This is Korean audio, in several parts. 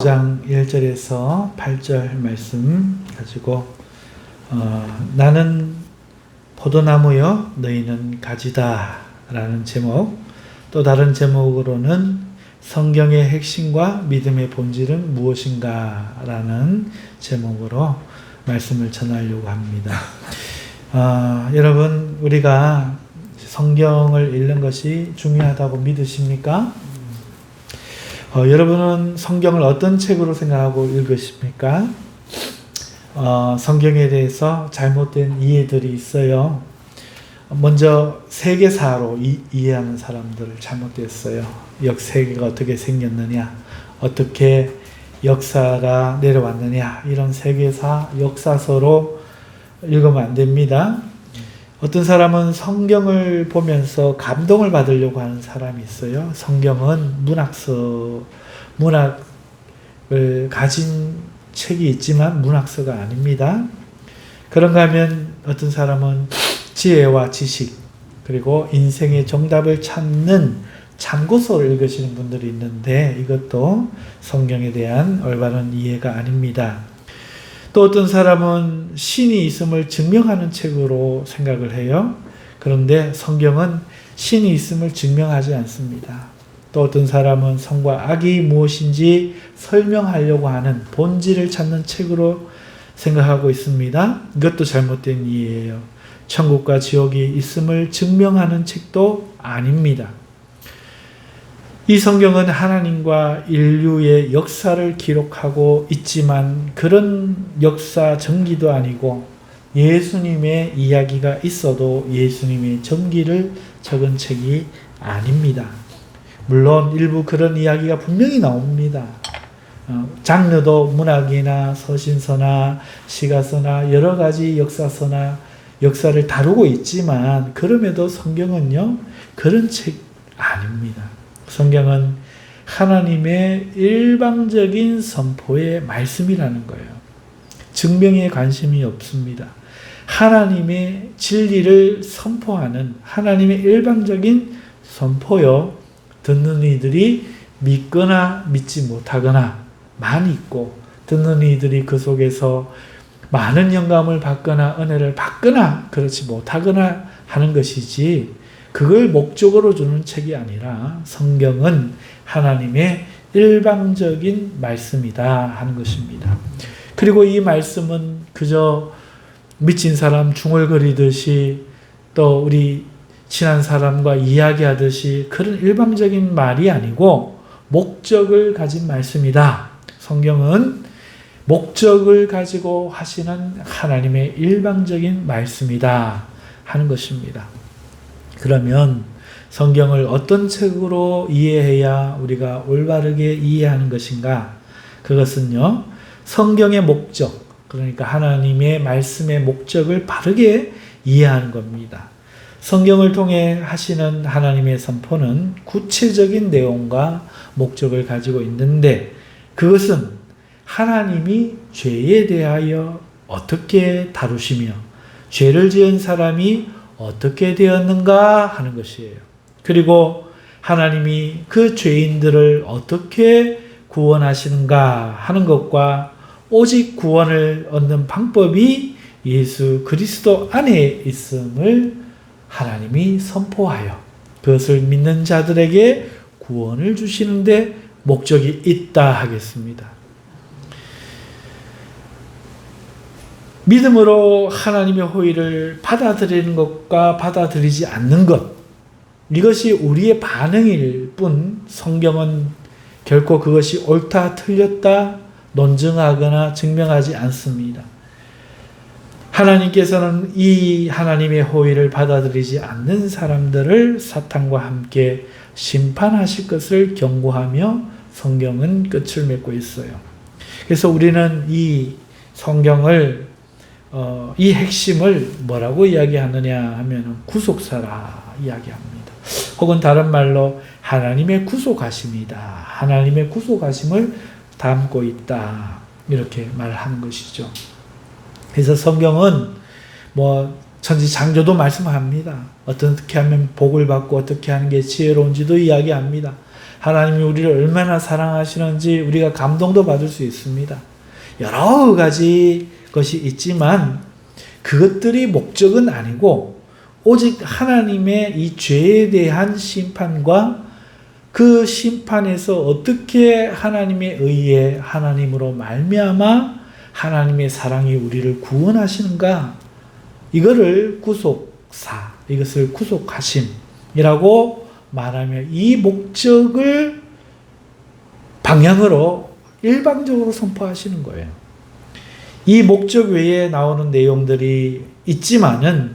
5장 1절에서 8절 말씀 가지고 나는 포도나무여 너희는 가지다 라는 제목, 또 다른 제목으로는 성경의 핵심과 믿음의 본질은 무엇인가 라는 제목으로 말씀을 전하려고 합니다. 여러분, 우리가 성경을 읽는 것이 중요하다고 믿으십니까? 여러분은 성경을 어떤 책으로 생각하고 읽으십니까? 성경에 대해서 잘못된 이해들이 있어요. 먼저 세계사로 이해하는 사람들 잘못됐어요. 세계가 어떻게 생겼느냐, 어떻게 역사가 내려왔느냐, 이런 세계사, 역사서로 읽으면 안 됩니다. 어떤 사람은 성경을 보면서 감동을 받으려고 하는 사람이 있어요. 성경은 문학을 가진 책이 있지만 문학서가 아닙니다. 그런가 하면 어떤 사람은 지혜와 지식, 그리고 인생의 정답을 찾는 참고서를 읽으시는 분들이 있는데 이것도 성경에 대한 올바른 이해가 아닙니다. 또 어떤 사람은 신이 있음을 증명하는 책으로 생각을 해요. 그런데 성경은 신이 있음을 증명하지 않습니다. 또 어떤 사람은 선과 악이 무엇인지 설명하려고 하는 본질을 찾는 책으로 생각하고 있습니다. 이것도 잘못된 이해예요. 천국과 지옥이 있음을 증명하는 책도 아닙니다. 이 성경은 하나님과 인류의 역사를 기록하고 있지만 그런 역사 전기도 아니고 예수님의 이야기가 있어도 예수님의 전기를 적은 책이 아닙니다. 물론 일부 그런 이야기가 분명히 나옵니다. 장르도 문학이나 서신서나 시가서나 여러 가지 역사서나 역사를 다루고 있지만 그럼에도 성경은요, 그런 책 아닙니다. 성경은 하나님의 일방적인 선포의 말씀이라는 거예요. 증명에 관심이 없습니다. 하나님의 진리를 선포하는 하나님의 일방적인 선포요. 듣는 이들이 믿거나 믿지 못하거나 많이 있고, 듣는 이들이 그 속에서 많은 영감을 받거나 은혜를 받거나 그렇지 못하거나 하는 것이지, 그걸 목적으로 주는 책이 아니라 성경은 하나님의 일방적인 말씀이다 하는 것입니다. 그리고 이 말씀은 그저 미친 사람 중얼거리듯이 또 우리 친한 사람과 이야기하듯이 그런 일방적인 말이 아니고 목적을 가진 말씀이다. 성경은 목적을 가지고 하시는 하나님의 일방적인 말씀이다 하는 것입니다. 그러면 성경을 어떤 책으로 이해해야 우리가 올바르게 이해하는 것인가? 그것은요, 성경의 목적, 그러니까 하나님의 말씀의 목적을 바르게 이해하는 겁니다. 성경을 통해 하시는 하나님의 선포는 구체적인 내용과 목적을 가지고 있는데, 그것은 하나님이 죄에 대하여 어떻게 다루시며 죄를 지은 사람이 어떻게 되었는가 하는 것이에요. 그리고 하나님이 그 죄인들을 어떻게 구원하시는가 하는 것과 오직 구원을 얻는 방법이 예수 그리스도 안에 있음을 하나님이 선포하여 그것을 믿는 자들에게 구원을 주시는데 목적이 있다 하겠습니다. 믿음으로 하나님의 호의를 받아들이는 것과 받아들이지 않는 것, 이것이 우리의 반응일 뿐 성경은 결코 그것이 옳다 틀렸다 논증하거나 증명하지 않습니다. 하나님께서는 이 하나님의 호의를 받아들이지 않는 사람들을 사탄과 함께 심판하실 것을 경고하며 성경은 끝을 맺고 있어요. 그래서 우리는 이 성경을 이 핵심을 뭐라고 이야기하느냐 하면 구속사라 이야기합니다. 혹은 다른 말로 하나님의 구속하심이다. 하나님의 구속하심을 담고 있다. 이렇게 말하는 것이죠. 그래서 성경은 천지창조도 말씀합니다. 어떻게 하면 복을 받고 어떻게 하는 게 지혜로운지도 이야기합니다. 하나님이 우리를 얼마나 사랑하시는지 우리가 감동도 받을 수 있습니다. 여러 가지 것이 있지만 그것들이 목적은 아니고 오직 하나님의 이 죄에 대한 심판과 그 심판에서 어떻게 하나님에 의해 하나님으로 말미암아 하나님의 사랑이 우리를 구원하시는가, 이거를 구속사, 이것을 구속하심이라고 말하며 이 목적을 방향으로 일방적으로 선포하시는 거예요. 이 목적 외에 나오는 내용들이 있지만은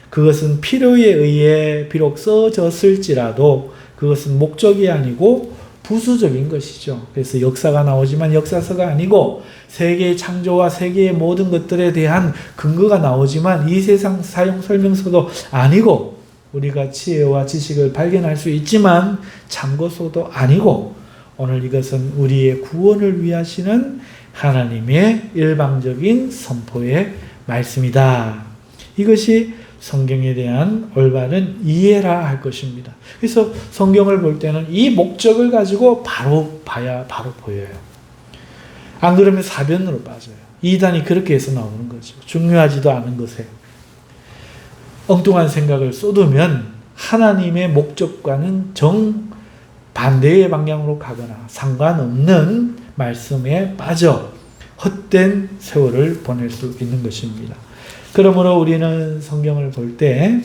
그것은 필요에 의해 비록 써졌을지라도 그것은 목적이 아니고 부수적인 것이죠. 그래서 역사가 나오지만 역사서가 아니고 세계의 창조와 세계의 모든 것들에 대한 근거가 나오지만 이 세상 사용 설명서도 아니고 우리가 지혜와 지식을 발견할 수 있지만 참고서도 아니고 오늘 이것은 우리의 구원을 위하시는 하나님의 일방적인 선포의 말씀이다. 이것이 성경에 대한 올바른 이해라 할 것입니다. 그래서 성경을 볼 때는 이 목적을 가지고 바로 봐야 바로 보여요. 안 그러면 사변으로 빠져요. 이단이 그렇게 해서 나오는 거죠. 중요하지도 않은 것에 엉뚱한 생각을 쏟으면 하나님의 목적과는 정반대의 방향으로 가거나 상관없는 말씀에 빠져 헛된 세월을 보낼 수 있는 것입니다. 그러므로 우리는 성경을 볼 때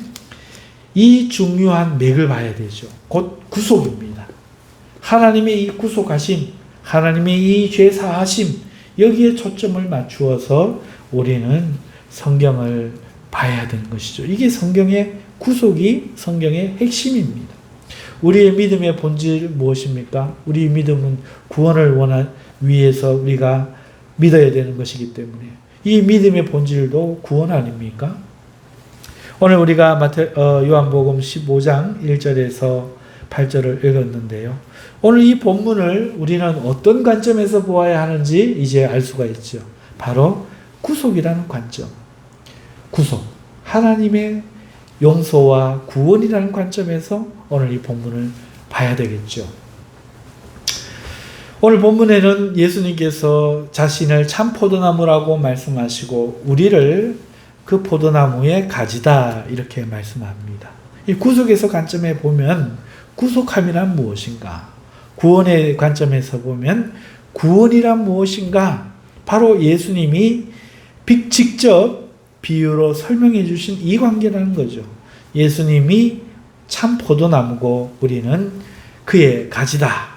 이 중요한 맥을 봐야 되죠. 곧 구속입니다. 하나님의 이 구속하심, 하나님의 이 죄사하심, 여기에 초점을 맞추어서 우리는 성경을 봐야 되는 것이죠. 이게 성경의 구속이 성경의 핵심입니다. 우리의 믿음의 본질 무엇입니까? 우리 믿음은 구원을 위해서 우리가 믿어야 되는 것이기 때문에 이 믿음의 본질도 구원 아닙니까? 오늘 우리가 요한복음 15장 1절에서 8절을 읽었는데요. 오늘 이 본문을 우리는 어떤 관점에서 보아야 하는지 이제 알 수가 있죠. 바로 구속이라는 관점. 구속. 하나님의 용서와 구원이라는 관점에서 오늘 이 본문을 봐야 되겠죠. 오늘 본문에는 예수님께서 자신을 참 포도나무라고 말씀하시고 우리를 그 포도나무의 가지다 이렇게 말씀합니다. 이 구속에서 관점에 보면 구속함이란 무엇인가? 구원의 관점에서 보면 구원이란 무엇인가? 바로 예수님이 직접 비유로 설명해 주신 이 관계라는 거죠. 예수님이 참 포도나무고 우리는 그의 가지다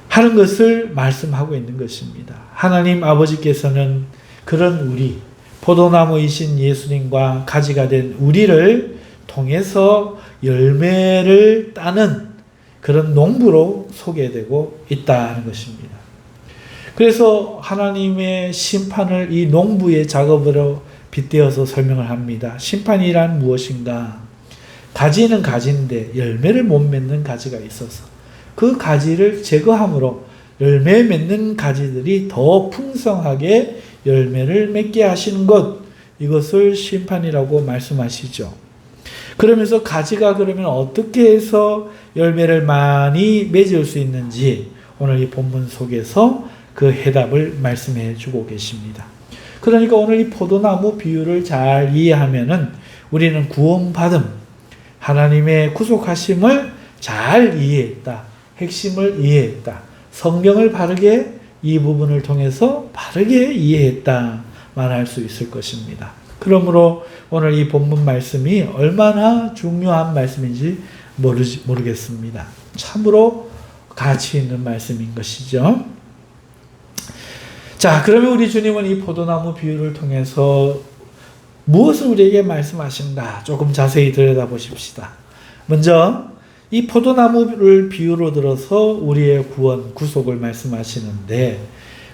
하는 것을 말씀하고 있는 것입니다. 하나님 아버지께서는 그런 우리, 포도나무이신 예수님과 가지가 된 우리를 통해서 열매를 따는 그런 농부로 소개되고 있다는 것입니다. 그래서 하나님의 심판을 이 농부의 작업으로 빗대어서 설명을 합니다. 심판이란 무엇인가? 가지는 가지인데 열매를 못 맺는 가지가 있어서 그 가지를 제거함으로 열매 맺는 가지들이 더 풍성하게 열매를 맺게 하시는 것, 이것을 심판이라고 말씀하시죠. 그러면서 가지가 그러면 어떻게 해서 열매를 많이 맺을 수 있는지 오늘 이 본문 속에서 그 해답을 말씀해 주고 계십니다. 그러니까 오늘 이 포도나무 비유를 잘 이해하면은 우리는 구원받음, 하나님의 구속하심을 잘 이해했다. 핵심을 이해했다. 성경을 바르게 이 부분을 통해서 바르게 이해했다 말할 수 있을 것입니다. 그러므로 오늘 이 본문 말씀이 얼마나 중요한 말씀인지 모르겠습니다. 참으로 가치 있는 말씀인 것이죠. 자, 그러면 우리 주님은 이 포도나무 비유를 통해서 무엇을 우리에게 말씀하신가 조금 자세히 들여다보십시다. 먼저 이 포도나무를 비유로 들어서 우리의 구원, 구속을 말씀하시는데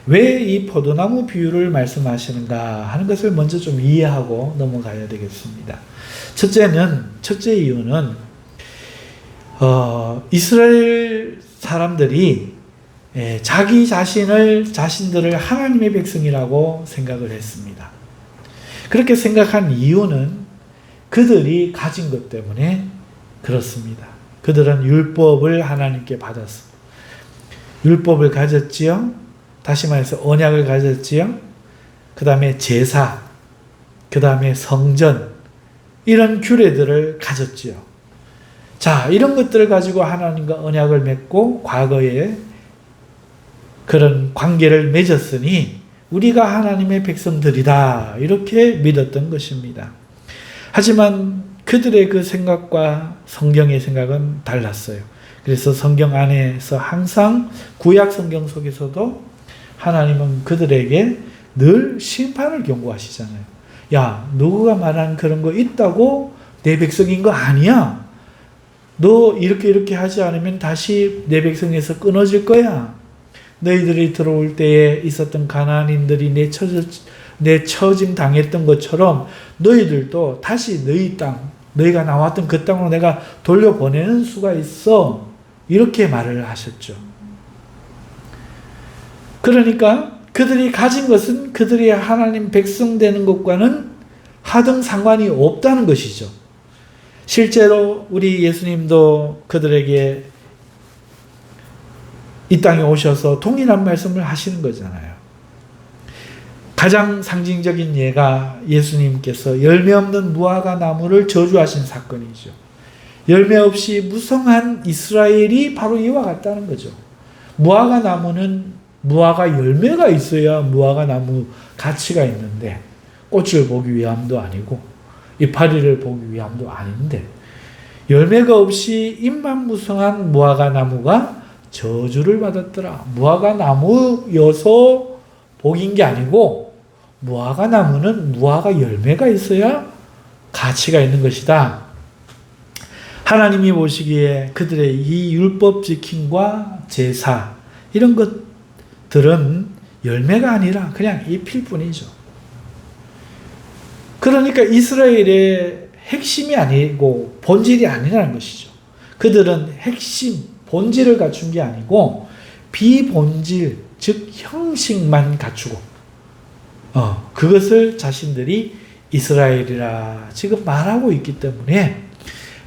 왜 이 포도나무 비유를 말씀하시는가 하는 것을 먼저 좀 이해하고 넘어가야 되겠습니다. 첫째 이유는 이스라엘 사람들이 자신들을 하나님의 백성이라고 생각을 했습니다. 그렇게 생각한 이유는 그들이 가진 것 때문에 그렇습니다. 그들은 율법을 하나님께 받았어. 율법을 가졌지요. 다시 말해서 언약을 가졌지요. 그 다음에 제사, 그 다음에 성전, 이런 규례들을 가졌지요. 자, 이런 것들을 가지고 하나님과 언약을 맺고 과거에 그런 관계를 맺었으니 우리가 하나님의 백성들이다, 이렇게 믿었던 것입니다. 하지만 그들의 그 생각과 성경의 생각은 달랐어요. 그래서 성경 안에서 항상 구약 성경 속에서도 하나님은 그들에게 늘 심판을 경고하시잖아요. 야, 누구가 말한 그런 거 있다고 내 백성인 거 아니야. 너 이렇게 하지 않으면 다시 내 백성에서 끊어질 거야. 너희들이 들어올 때에 있었던 가나안인들이 내 처짐 당했던 것처럼 너희들도 다시 너희 땅, 너희가 나왔던 그 땅으로 내가 돌려보내는 수가 있어. 이렇게 말을 하셨죠. 그러니까 그들이 가진 것은 그들이 하나님 백성 되는 것과는 하등 상관이 없다는 것이죠. 실제로 우리 예수님도 그들에게 이 땅에 오셔서 동일한 말씀을 하시는 거잖아요. 가장 상징적인 예가 예수님께서 열매 없는 무화과 나무를 저주하신 사건이죠. 열매 없이 무성한 이스라엘이 바로 이와 같다는 거죠. 무화과 나무는 무화과 열매가 있어야 무화과 나무 가치가 있는데 꽃을 보기 위함도 아니고 이파리를 보기 위함도 아닌데 열매가 없이 잎만 무성한 무화과 나무가 저주를 받았더라. 무화과 나무여서 복인 게 아니고 무화과 나무는 무화과 열매가 있어야 가치가 있는 것이다. 하나님이 보시기에 그들의 이 율법 지킴과 제사 이런 것들은 열매가 아니라 그냥 잎일 뿐이죠. 그러니까 이스라엘의 핵심이 아니고 본질이 아니라는 것이죠. 그들은 핵심, 본질을 갖춘 게 아니고 비본질, 즉 형식만 갖추고 그것을 자신들이 이스라엘이라 지금 말하고 있기 때문에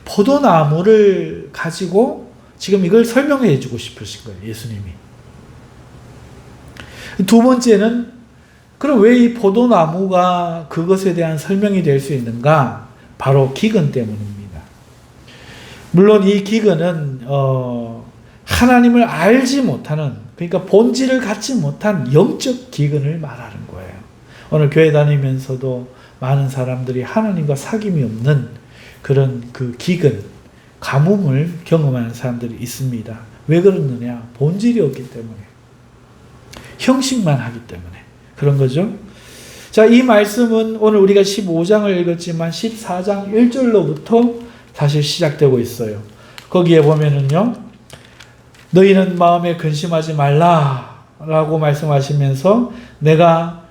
포도나무를 가지고 지금 이걸 설명해 주고 싶으신 거예요. 예수님이. 두 번째는 그럼 왜 이 포도나무가 그것에 대한 설명이 될 수 있는가? 바로 기근 때문입니다. 물론 이 기근은 하나님을 알지 못하는, 그러니까 본질을 갖지 못한 영적 기근을 말하는 거예요. 오늘 교회 다니면서도 많은 사람들이 하나님과 사귐이 없는 그런 그 기근, 가뭄을 경험하는 사람들이 있습니다. 왜 그러느냐? 본질이 없기 때문에. 형식만 하기 때문에. 그런 거죠. 자, 이 말씀은 오늘 우리가 15장을 읽었지만 14장 1절로부터 사실 시작되고 있어요. 거기에 보면은요, 너희는 마음에 근심하지 말라 라고 말씀하시면서 내가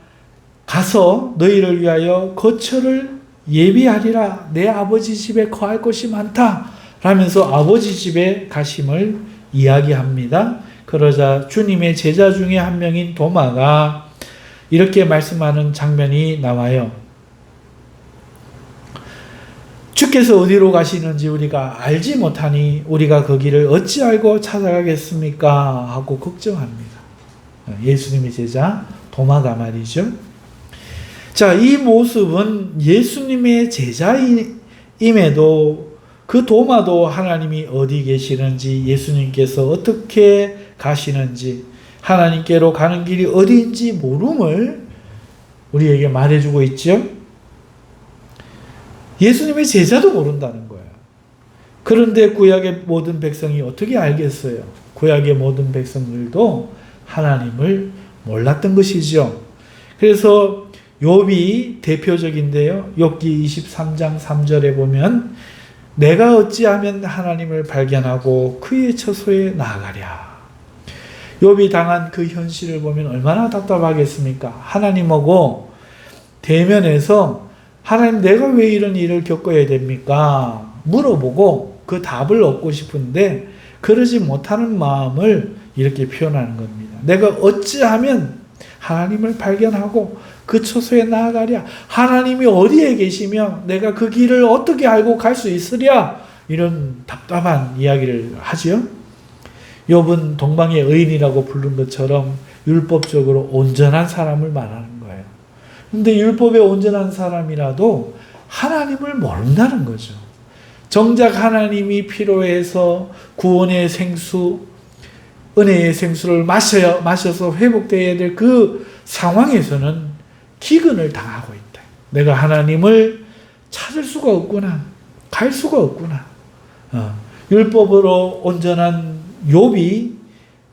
가서 너희를 위하여 거처를 예비하리라. 내 아버지 집에 거할 곳이 많다 라면서 아버지 집에 가심을 이야기합니다. 그러자 주님의 제자 중에 한 명인 도마가 이렇게 말씀하는 장면이 나와요. 주께서 어디로 가시는지 우리가 알지 못하니 우리가 그 길을 어찌 알고 찾아가겠습니까? 하고 걱정합니다. 예수님의 제자 도마가 말이죠. 자, 이 모습은 예수님의 제자임에도 그 도마도 하나님이 어디 계시는지, 예수님께서 어떻게 가시는지, 하나님께로 가는 길이 어디인지 모름을 우리에게 말해주고 있죠. 예수님의 제자도 모른다는 거예요. 그런데 구약의 모든 백성이 어떻게 알겠어요? 구약의 모든 백성들도 하나님을 몰랐던 것이죠. 그래서 욥이 대표적인데요. 욥기 23장 3절에 보면 내가 어찌하면 하나님을 발견하고 그의 처소에 나아가랴. 욥이 당한 그 현실을 보면 얼마나 답답하겠습니까? 하나님하고 대면해서 하나님 내가 왜 이런 일을 겪어야 됩니까? 물어보고 그 답을 얻고 싶은데 그러지 못하는 마음을 이렇게 표현하는 겁니다. 내가 어찌하면 하나님을 발견하고 그 처소에 나아가랴. 하나님이 어디에 계시며 내가 그 길을 어떻게 알고 갈 수 있으랴. 이런 답답한 이야기를 하지요. 욥은 동방의 의인이라고 부른 것처럼 율법적으로 온전한 사람을 말하는 거예요. 근데 율법에 온전한 사람이라도 하나님을 모른다는 거죠. 정작 하나님이 필요해서 구원의 생수, 은혜의 생수를 마셔서 회복되어야 될 그 상황에서는 기근을 당하고 있다. 내가 하나님을 찾을 수가 없구나. 갈 수가 없구나. 율법으로 온전한 욥이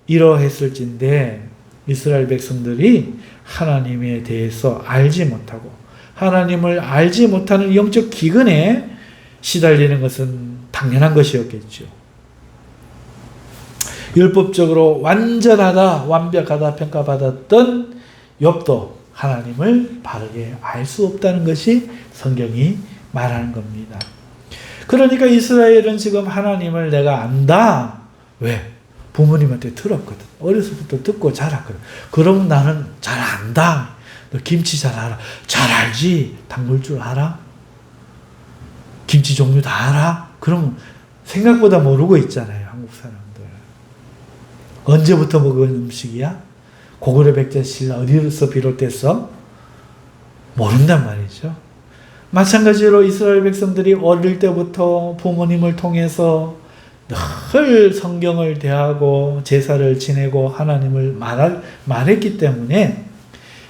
이러했을진데 이스라엘 백성들이 하나님에 대해서 알지 못하고 하나님을 알지 못하는 영적 기근에 시달리는 것은 당연한 것이었겠죠. 율법적으로 완전하다, 완벽하다 평가받았던 욥도 하나님을 바르게 알 수 없다는 것이 성경이 말하는 겁니다. 그러니까 이스라엘은 지금 하나님을 내가 안다. 왜? 부모님한테 들었거든. 어려서부터 듣고 자랐거든. 그럼 나는 잘 안다. 너 김치 잘 알아? 잘 알지. 담글 줄 알아? 김치 종류 다 알아? 그럼 생각보다 모르고 있잖아요. 한국 사람들. 언제부터 먹은 음식이야? 고구려 백제신라 어디서 비롯됐어? 모른단 말이죠. 마찬가지로 이스라엘 백성들이 어릴 때부터 부모님을 통해서 늘 성경을 대하고 제사를 지내고 하나님을 말했기 때문에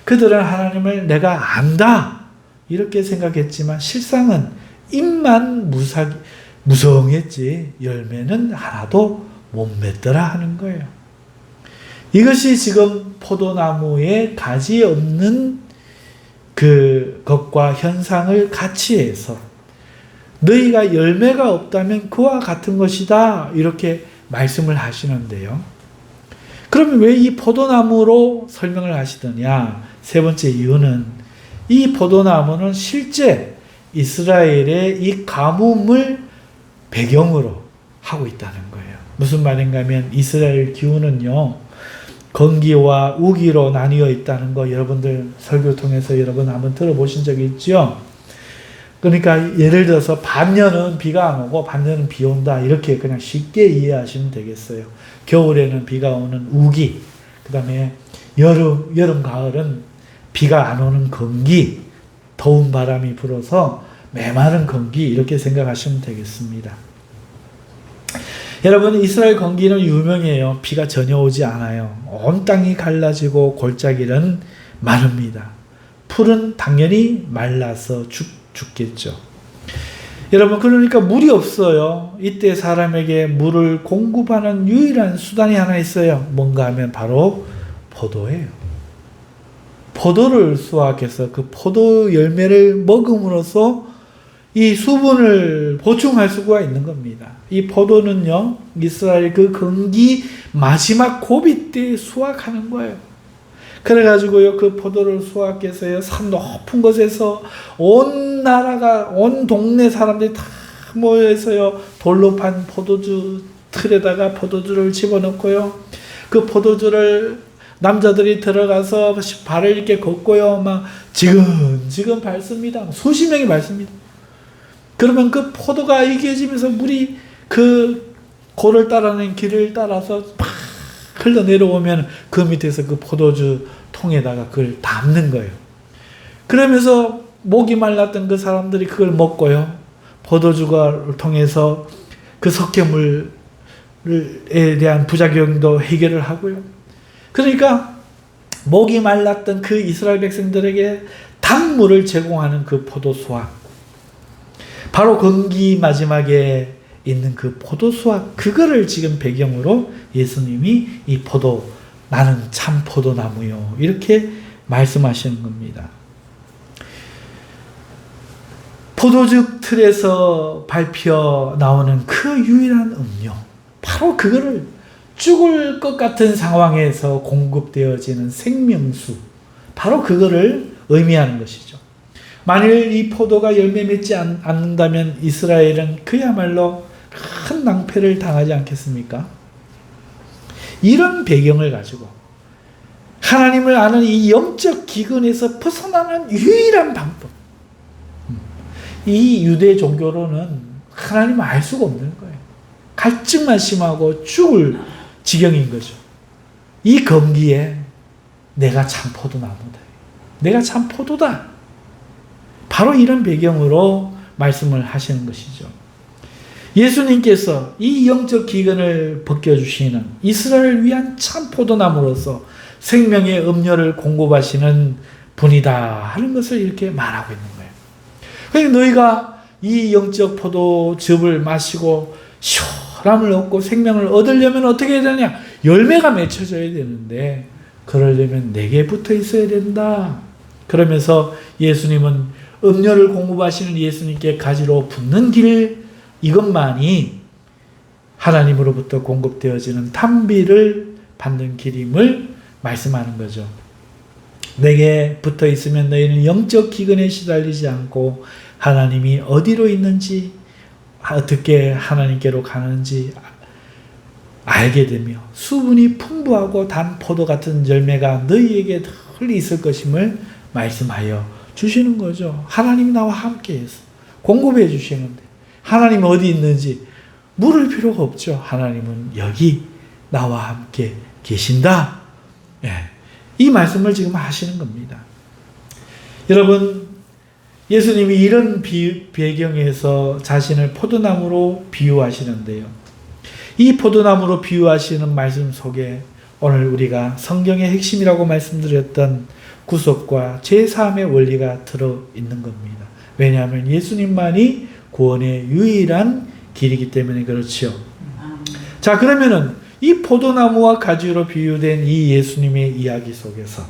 그들은 하나님을 내가 안다 이렇게 생각했지만 실상은 입만 무성했지 열매는 하나도 못 맺더라 하는 거예요. 이것이 지금 포도나무에 가지 없는 그것과 현상을 같이 해서 너희가 열매가 없다면 그와 같은 것이다 이렇게 말씀을 하시는데요. 그러면 왜 이 포도나무로 설명을 하시더냐? 세 번째 이유는 이 포도나무는 실제 이스라엘의 이 가뭄을 배경으로 하고 있다는 거예요. 무슨 말인가 하면 이스라엘 기후는요 건기와 우기로 나뉘어 있다는 거 여러분들 설교 통해서 여러분 한번 들어보신 적이 있죠? 그러니까 예를 들어서 반년은 비가 안 오고 반년은 비 온다 이렇게 그냥 쉽게 이해하시면 되겠어요. 겨울에는 비가 오는 우기, 그 다음에 여름 가을은 비가 안 오는 건기, 더운 바람이 불어서 메마른 건기 이렇게 생각하시면 되겠습니다. 여러분 이스라엘 건기는 유명해요. 비가 전혀 오지 않아요. 온 땅이 갈라지고 골짜기는 마릅니다. 풀은 당연히 말라서 죽겠죠. 여러분 그러니까 물이 없어요. 이때 사람에게 물을 공급하는 유일한 수단이 하나 있어요. 뭔가 하면 바로 포도예요. 포도를 수확해서 그 포도 열매를 먹음으로써 이 수분을 보충할 수가 있는 겁니다. 이 포도는요, 이스라엘 그 건기 마지막 고비 때 수확하는 거예요. 그래가지고요, 그 포도를 수확해서요, 산 높은 곳에서 온 나라가, 온 동네 사람들이 다 모여서요, 돌로 판 포도주 틀에다가 포도주를 집어넣고요, 그 포도주를 남자들이 들어가서 발을 이렇게 걷고요, 막 지금 밟습니다. 수십 명이 밟습니다. 그러면 그 포도가 이겨지면서 물이 그 고를 따라낸 길을 따라서 막 흘러내려오면 그 밑에서 그 포도주 통에다가 그걸 담는 거예요. 그러면서 목이 말랐던 그 사람들이 그걸 먹고요. 포도주를 통해서 그 석회물에 대한 부작용도 해결을 하고요. 그러니까 목이 말랐던 그 이스라엘 백성들에게 단물을 제공하는 그 포도 수확. 바로 건기 마지막에 있는 그 포도 수확, 그거를 지금 배경으로 예수님이 이 포도, 나는 참 포도나무요. 이렇게 말씀하시는 겁니다. 포도주 틀에서 밟혀 나오는 그 유일한 음료. 바로 그거를 죽을 것 같은 상황에서 공급되어지는 생명수. 바로 그거를 의미하는 것이죠. 만일 이 포도가 열매 맺지 않는다면 이스라엘은 그야말로 큰 낭패를 당하지 않겠습니까? 이런 배경을 가지고 하나님을 아는 이 영적 기근에서 벗어나는 유일한 방법. 이 유대 종교로는 하나님은 알 수가 없는 거예요. 갈증만 심하고 죽을 지경인 거죠. 이 검기에 내가 참 포도나무다. 내가 참 포도다. 바로 이런 배경으로 말씀을 하시는 것이죠. 예수님께서 이 영적 기근을 벗겨주시는 이스라엘을 위한 참 포도나무로서 생명의 음료를 공급하시는 분이다 하는 것을 이렇게 말하고 있는 거예요. 그러니까 너희가 이 영적 포도즙을 마시고 시원함을 얻고 생명을 얻으려면 어떻게 해야 되냐? 열매가 맺혀져야 되는데 그러려면 내게 붙어 있어야 된다. 그러면서 예수님은 음료를 공급하시는 예수님께 가지로 붙는 길, 이것만이 하나님으로부터 공급되어지는 탄비를 받는 길임을 말씀하는 거죠. 내게 붙어 있으면 너희는 영적 기근에 시달리지 않고 하나님이 어디로 있는지, 어떻게 하나님께로 가는지 알게 되며 수분이 풍부하고 단 포도 같은 열매가 너희에게 늘 있을 것임을 말씀하여 주시는 거죠. 하나님이 나와 함께해서 공급해 주시는데 하나님이 어디 있는지 물을 필요가 없죠. 하나님은 여기 나와 함께 계신다. 예. 이 말씀을 지금 하시는 겁니다. 여러분, 예수님이 이런 배경에서 자신을 포도나무로 비유하시는데요. 이 포도나무로 비유하시는 말씀 속에 오늘 우리가 성경의 핵심이라고 말씀드렸던 구속과 제사함의 원리가 들어있는 겁니다. 왜냐하면 예수님만이 구원의 유일한 길이기 때문에 그렇죠. 자, 그러면은 이 포도나무와 가지로 비유된 이 예수님의 이야기 속에서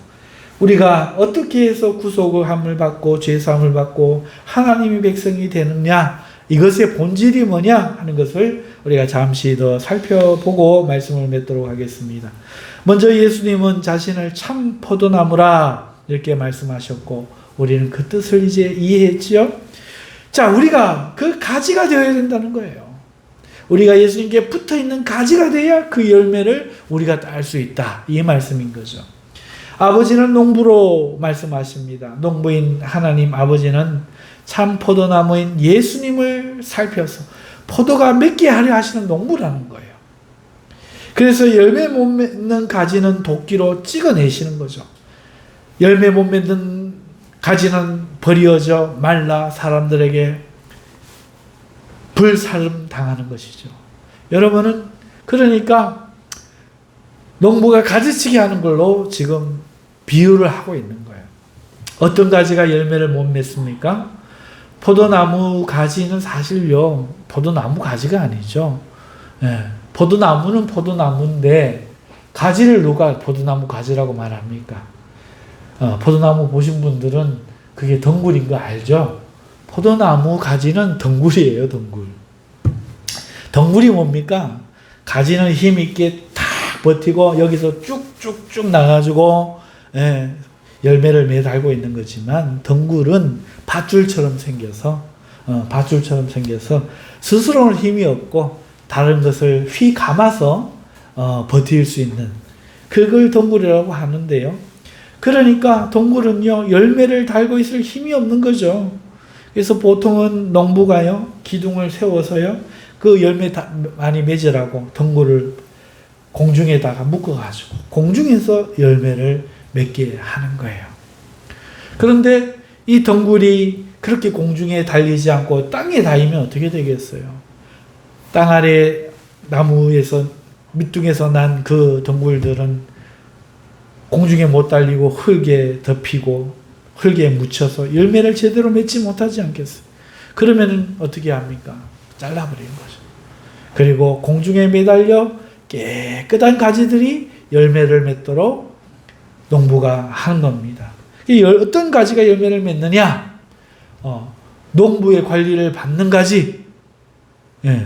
우리가 어떻게 해서 구속함을 받고 제사함을 받고 하나님의 백성이 되느냐, 이것의 본질이 뭐냐 하는 것을 우리가 잠시 더 살펴보고 말씀을 맺도록 하겠습니다. 먼저 예수님은 자신을 참 포도나무라 이렇게 말씀하셨고 우리는 그 뜻을 이제 이해했지요. 자, 우리가 그 가지가 되어야 된다는 거예요. 우리가 예수님께 붙어있는 가지가 돼야 그 열매를 우리가 딸 수 있다. 이 말씀인 거죠. 아버지는 농부로 말씀하십니다. 농부인 하나님 아버지는 참 포도나무인 예수님을 살펴서 포도가 맺게 하려 하시는 농부라는 거예요. 그래서 열매 못 맺는 가지는 도끼로 찍어내시는 거죠. 열매 못 맺는 가지는 버려져 말라 사람들에게 불살름 당하는 것이죠. 여러분은 그러니까 농부가 가지치기 하는 걸로 지금 비유를 하고 있는 거예요. 어떤 가지가 열매를 못 맺습니까? 포도나무 가지는 사실요, 포도나무 가지가 아니죠. 예, 포도나무는 포도나무인데 가지를 누가 포도나무 가지라고 말합니까? 포도나무 보신 분들은 그게 덩굴인 거 알죠? 포도나무 가지는 덩굴이에요, 덩굴. 덩굴이 뭡니까? 가지는 힘있게 탁 버티고 여기서 쭉쭉쭉 나가지고 열매를 매달고 있는 거지만 덩굴은 밧줄처럼 생겨서 스스로는 힘이 없고 다른 것을 휘 감아서 버틸 수 있는 그걸 덩굴이라고 하는데요. 그러니까 덩굴은요, 열매를 달고 있을 힘이 없는 거죠. 그래서 보통은 농부가요, 기둥을 세워서요, 그 열매 많이 맺으라고 덩굴을 공중에다가 묶어가지고 공중에서 열매를 맺게 하는 거예요. 그런데 이 덩굴이 그렇게 공중에 달리지 않고 땅에 닿으면 어떻게 되겠어요? 땅 아래 나무에서 밑둥에서 난 그 덩굴들은 공중에 못 달리고 흙에 덮이고 흙에 묻혀서 열매를 제대로 맺지 못하지 않겠어요? 그러면 어떻게 합니까? 잘라버리는 거죠. 그리고 공중에 매달려 깨끗한 가지들이 열매를 맺도록 농부가 하는 겁니다. 어떤 가지가 열매를 맺느냐? 농부의 관리를 받는 가지. 예.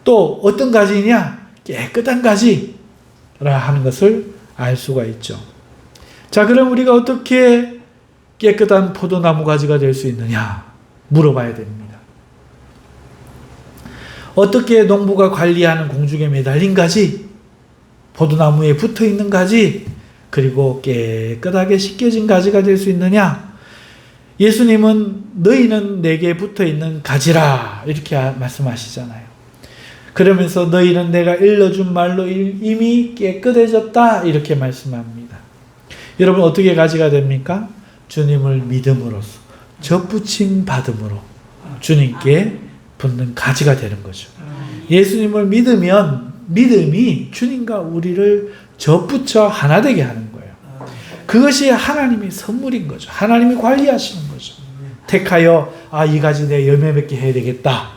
또 어떤 가지냐? 깨끗한 가지라 하는 것을 알 수가 있죠. 자, 그럼 우리가 어떻게 깨끗한 포도나무 가지가 될 수 있느냐? 물어봐야 됩니다. 어떻게 농부가 관리하는 공중에 매달린 가지, 포도나무에 붙어있는 가지, 그리고 깨끗하게 씻겨진 가지가 될 수 있느냐? 예수님은 너희는 내게 붙어 있는 가지라 이렇게 말씀하시잖아요. 그러면서 너희는 내가 일러준 말로 이미 깨끗해졌다 이렇게 말씀합니다. 여러분 어떻게 가지가 됩니까? 주님을 믿음으로써 접붙임 받음으로 주님께 붙는 가지가 되는 거죠. 예수님을 믿으면 믿음이 주님과 우리를 접붙여 하나 되게 하는 거예요. 그것이 하나님의 선물인 거죠. 하나님이 관리하시는 거죠. 택하여 이 가지 내 열매 맺게 해야 되겠다.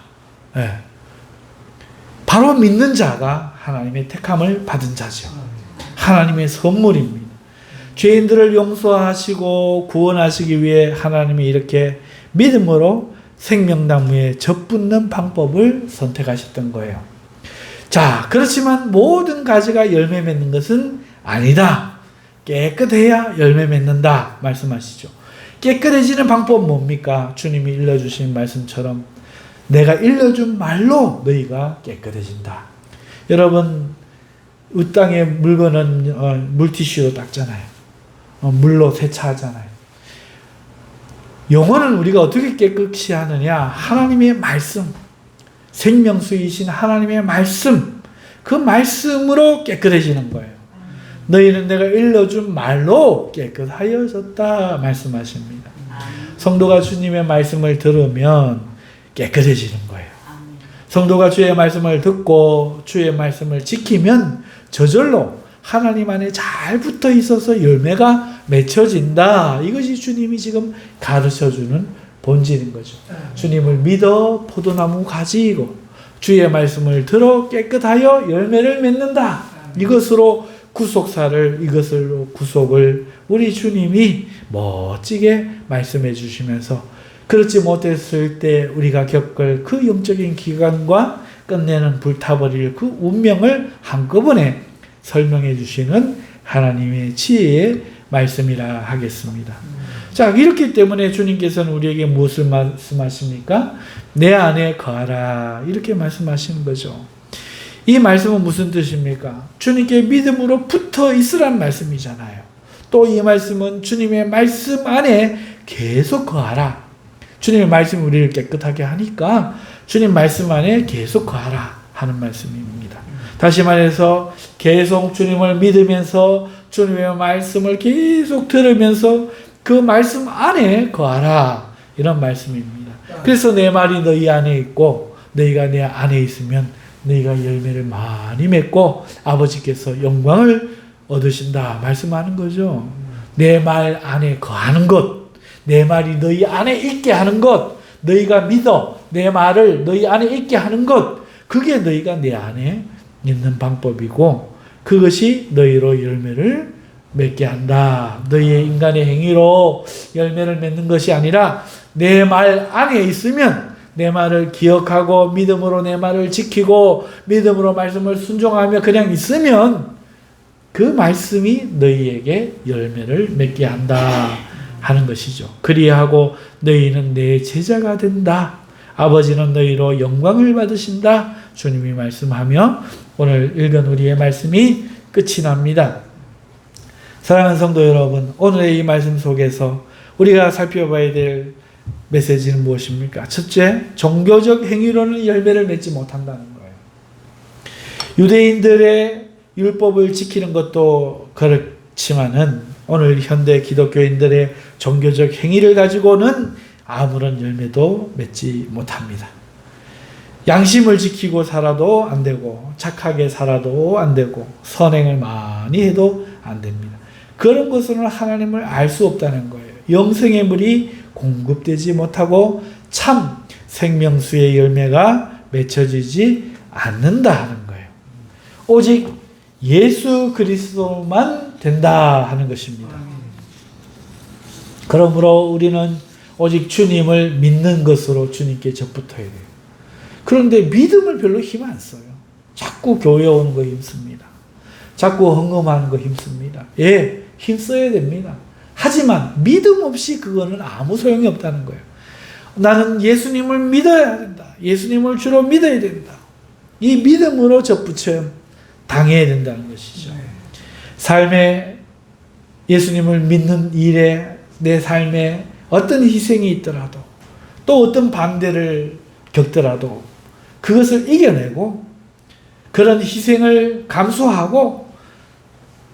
네. 바로 믿는 자가 하나님의 택함을 받은 자죠. 하나님의 선물입니다. 죄인들을 용서하시고 구원하시기 위해 하나님이 이렇게 믿음으로 생명나무에 접붙는 방법을 선택하셨던 거예요. 자, 그렇지만 모든 가지가 열매 맺는 것은 아니다. 깨끗해야 열매 맺는다 말씀하시죠. 깨끗해지는 방법은 뭡니까? 주님이 일러주신 말씀처럼 내가 일러준 말로 너희가 깨끗해진다. 여러분 이 땅의 물건은 물티슈로 닦잖아요. 물로 세차하잖아요. 영혼은 우리가 어떻게 깨끗이 하느냐? 하나님의 말씀, 생명수이신 하나님의 말씀, 그 말씀으로 깨끗해지는 거예요. 너희는 내가 일러준 말로 깨끗하여졌다 말씀하십니다. 성도가 주님의 말씀을 들으면 깨끗해지는 거예요. 성도가 주의 말씀을 듣고 주의 말씀을 지키면 저절로 하나님 안에 잘 붙어 있어서 열매가 맺혀진다. 이것이 주님이 지금 가르쳐주는 본질인 거죠. 주님을 믿어 포도나무 가지이고 주의 말씀을 들어 깨끗하여 열매를 맺는다. 이것으로 이것으로 구속을 우리 주님이 멋지게 말씀해 주시면서 그렇지 못했을 때 우리가 겪을 그 영적인 기간과 끝내는 불타버릴 그 운명을 한꺼번에 설명해 주시는 하나님의 지혜의 말씀이라 하겠습니다. 자, 이렇기 때문에 주님께서는 우리에게 무엇을 말씀하십니까? 내 안에 거하라 이렇게 말씀하시는 거죠. 이 말씀은 무슨 뜻입니까? 주님께 믿음으로 붙어 있으란 말씀이잖아요. 또 이 말씀은 주님의 말씀 안에 계속 거하라. 주님의 말씀이 우리를 깨끗하게 하니까 주님 말씀 안에 계속 거하라 하는 말씀입니다. 다시 말해서 계속 주님을 믿으면서 주님의 말씀을 계속 들으면서 그 말씀 안에 거하라 이런 말씀입니다. 그래서 내 말이 너희 안에 있고 너희가 내 안에 있으면 너희가 열매를 많이 맺고 아버지께서 영광을 얻으신다 말씀하는 거죠. 내 말 안에 거하는 것, 내 말이 너희 안에 있게 하는 것, 너희가 믿어 내 말을 너희 안에 있게 하는 것, 그게 너희가 내 안에 있는 방법이고 그것이 너희로 열매를 맺게 한다. 너희의 인간의 행위로 열매를 맺는 것이 아니라 내 말 안에 있으면 내 말을 기억하고 믿음으로 내 말을 지키고 믿음으로 말씀을 순종하며 그냥 있으면 그 말씀이 너희에게 열매를 맺게 한다 하는 것이죠. 그리하고 너희는 내 제자가 된다. 아버지는 너희로 영광을 받으신다. 주님이 말씀하며 오늘 읽은 우리의 말씀이 끝이 납니다. 사랑하는 성도 여러분, 오늘의 이 말씀 속에서 우리가 살펴봐야 될 메시지는 무엇입니까? 첫째, 종교적 행위로는 열매를 맺지 못한다는 거예요. 유대인들의 율법을 지키는 것도 그렇지만은 오늘 현대 기독교인들의 종교적 행위를 가지고는 아무런 열매도 맺지 못합니다. 양심을 지키고 살아도 안 되고 착하게 살아도 안 되고 선행을 많이 해도 안 됩니다. 그런 것으로는 하나님을 알 수 없다는 거예요. 영생의 물이 공급되지 못하고 참 생명수의 열매가 맺혀지지 않는다 하는 거예요. 오직 예수 그리스도만 된다 하는 것입니다. 그러므로 우리는 오직 주님을 믿는 것으로 주님께 접붙어야 돼요. 그런데 믿음을 별로 힘 안 써요. 자꾸 교회 오는 거 힘씁니다. 자꾸 헌금하는 거 힘씁니다. 예, 힘써야 됩니다. 하지만 믿음 없이 그거는 아무 소용이 없다는 거예요. 나는 예수님을 믿어야 된다. 예수님을 주로 믿어야 된다. 이 믿음으로 접붙여 당해야 된다는 것이죠. 삶에 예수님을 믿는 일에 내 삶에 어떤 희생이 있더라도 또 어떤 반대를 겪더라도 그것을 이겨내고 그런 희생을 감수하고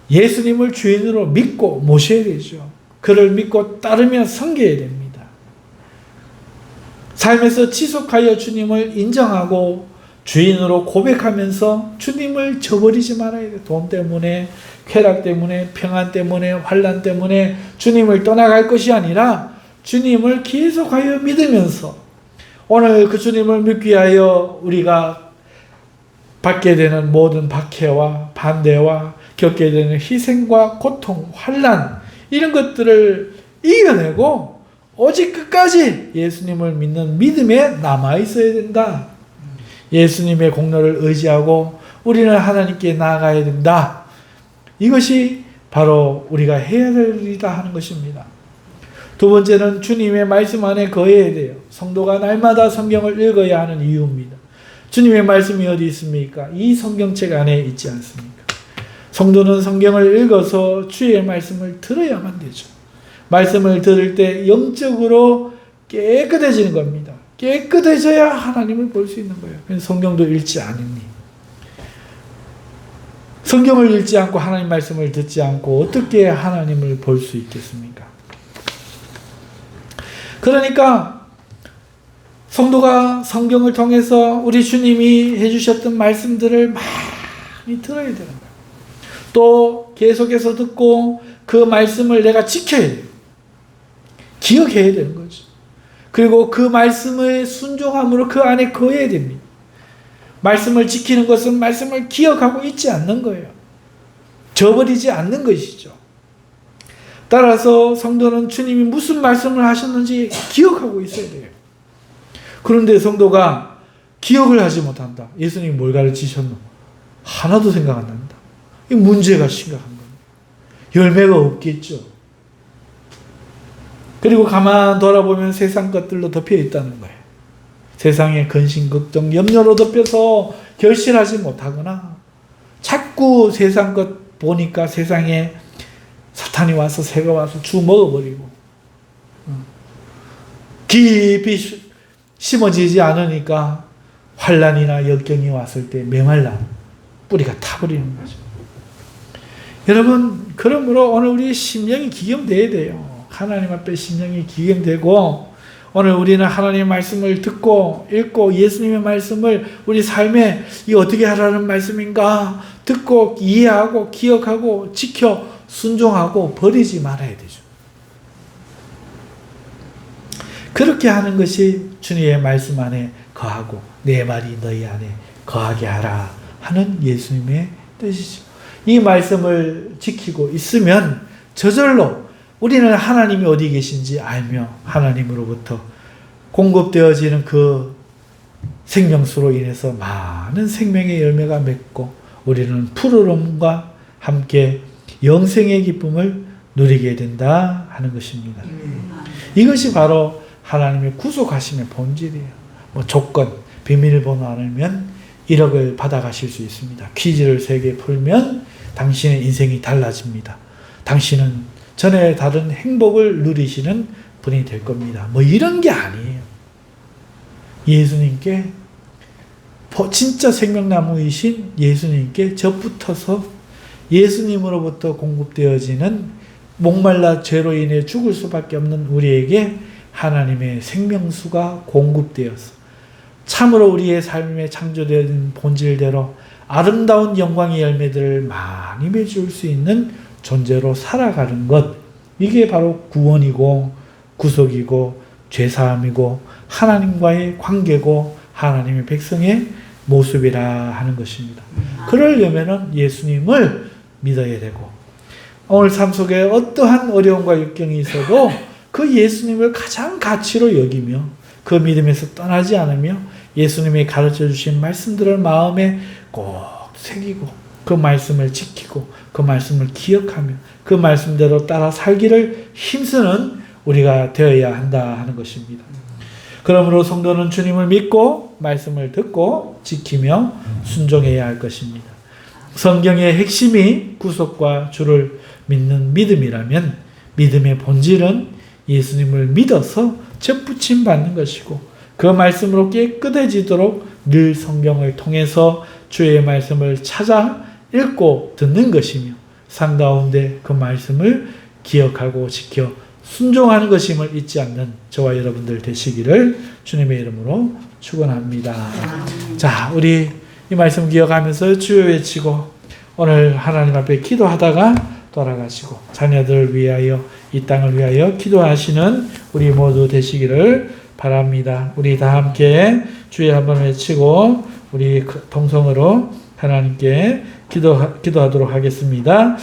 예수님을 주인으로 믿고 모셔야 되죠. 그를 믿고 따르며 섬겨야 됩니다. 삶에서 지속하여 주님을 인정하고 주인으로 고백하면서 주님을 저버리지 말아야 돼요. 돈 때문에, 쾌락 때문에, 평안 때문에, 환난 때문에 주님을 떠나갈 것이 아니라 주님을 계속하여 믿으면서 오늘 그 주님을 믿기 위하여 우리가 받게 되는 모든 박해와 반대와 겪게 되는 희생과 고통, 환난 이런 것들을 이겨내고 오직 끝까지 예수님을 믿는 믿음에 남아있어야 된다. 예수님의 공로를 의지하고 우리는 하나님께 나아가야 된다. 이것이 바로 우리가 해야 될 일이다 하는 것입니다. 두 번째는 주님의 말씀 안에 거해야 돼요. 성도가 날마다 성경을 읽어야 하는 이유입니다. 주님의 말씀이 어디 있습니까? 이 성경책 안에 있지 않습니까? 성도는 성경을 읽어서 주의 말씀을 들어야만 되죠. 말씀을 들을 때 영적으로 깨끗해지는 겁니다. 깨끗해져야 하나님을 볼 수 있는 거예요. 성경도 읽지 않으니. 성경을 읽지 않고 하나님 말씀을 듣지 않고 어떻게 하나님을 볼 수 있겠습니까? 그러니까 성도가 성경을 통해서 우리 주님이 해주셨던 말씀들을 많이 들어야 되는 거예요. 또 계속해서 듣고 그 말씀을 내가 지켜야 돼요. 기억해야 되는 거죠. 그리고 그 말씀의 순종함으로 그 안에 거해야 됩니다. 말씀을 지키는 것은 말씀을 기억하고 있지 않는 거예요. 저버리지 않는 것이죠. 따라서 성도는 주님이 무슨 말씀을 하셨는지 기억하고 있어야 돼요. 그런데 성도가 기억을 하지 못한다. 예수님이 뭘 가르치셨노? 하나도 생각 안 난다. 이 문제가 심각한 겁니다. 열매가 없겠죠. 그리고 가만 돌아보면 세상 것들로 덮여 있다는 거예요. 세상의 근심, 걱정, 염려로 덮여서 결실하지 못하거나 자꾸 세상 것 보니까 세상에 사탄이 와서 새가 와서 주 먹어버리고 깊이 심어지지 않으니까 환난이나 역경이 왔을 때 메말라 뿌리가 타버리는 거죠. 여러분, 그러므로 오늘 우리의 심령이 기경돼야 돼요. 하나님 앞에 심령이 기경되고 오늘 우리는 하나님의 말씀을 듣고 읽고 예수님의 말씀을 우리 삶에 이 어떻게 하라는 말씀인가 듣고 이해하고 기억하고 지켜 순종하고 버리지 말아야 되죠. 그렇게 하는 것이 주님의 말씀 안에 거하고 내 말이 너희 안에 거하게 하라 하는 예수님의 뜻이죠. 이 말씀을 지키고 있으면 저절로 우리는 하나님이 어디 계신지 알며 하나님으로부터 공급되어지는 그 생명수로 인해서 많은 생명의 열매가 맺고 우리는 푸르름과 함께 영생의 기쁨을 누리게 된다 하는 것입니다. 이것이 바로 하나님의 구속하심의 본질이에요. 조건, 비밀번호 않으면 1억을 받아가실 수 있습니다. 퀴즈를 3개 풀면 당신의 인생이 달라집니다. 당신은 전에 다른 행복을 누리시는 분이 될 겁니다. 이런 게 아니에요. 예수님께 진짜 생명나무이신 예수님께 접붙어서 예수님으로부터 공급되어지는 목말라 죄로 인해 죽을 수밖에 없는 우리에게 하나님의 생명수가 공급되어서 참으로 우리의 삶에 창조되어진 본질대로 아름다운 영광의 열매들을 많이 맺을 수 있는 존재로 살아가는 것, 이게 바로 구원이고 구속이고 죄사함이고 하나님과의 관계고 하나님의 백성의 모습이라 하는 것입니다. 그러려면 예수님을 믿어야 되고 오늘 삶 속에 어떠한 어려움과 역경이 있어도 그 예수님을 가장 가치로 여기며 그 믿음에서 떠나지 않으며 예수님이 가르쳐 주신 말씀들을 마음에 꼭 새기고 그 말씀을 지키고 그 말씀을 기억하며 그 말씀대로 따라 살기를 힘쓰는 우리가 되어야 한다 하는 것입니다. 그러므로 성도는 주님을 믿고 말씀을 듣고 지키며 순종해야 할 것입니다. 성경의 핵심이 구속과 주를 믿는 믿음이라면 믿음의 본질은 예수님을 믿어서 접붙임 받는 것이고 그 말씀으로 깨끗해지도록 늘 성경을 통해서 주의 말씀을 찾아 읽고 듣는 것이며 삶 가운데 그 말씀을 기억하고 지켜 순종하는 것임을 잊지 않는 저와 여러분들 되시기를 주님의 이름으로 축원합니다. 자, 우리 이 말씀 기억하면서 주여 외치고 오늘 하나님 앞에 기도하다가 돌아가시고 자녀들을 위하여 이 땅을 위하여 기도하시는 우리 모두 되시기를 바랍니다. 우리 다 함께 주여 한번 외치고 우리 동성으로 하나님께 기도하도록 하겠습니다.